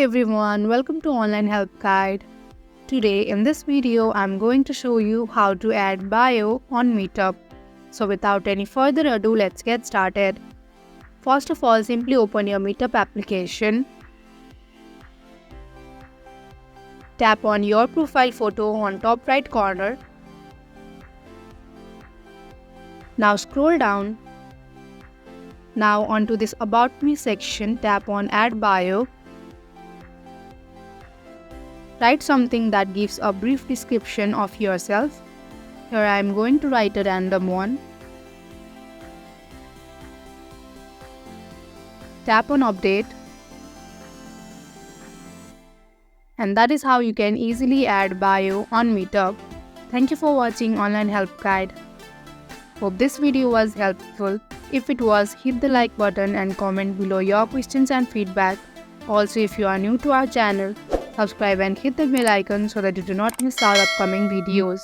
everyone, welcome to Online Help Guide. Today in this video, I'm going to show you how to add bio on Meetup. So without any further ado, let's get started. First of all, simply open your Meetup application. Tap on your profile photo on top right corner. Now scroll down. Now onto this About Me section, tap on Add Bio. Write something that gives a brief description of yourself. Here I am going to write a random one. Tap on Update. And that is how you can easily add bio on Meetup. Thank you for watching Online Help Guide. Hope this video was helpful. If it was, hit the like button and comment below your questions and feedback. Also, if you are new to our channel, subscribe and hit the bell icon so that you do not miss our upcoming videos.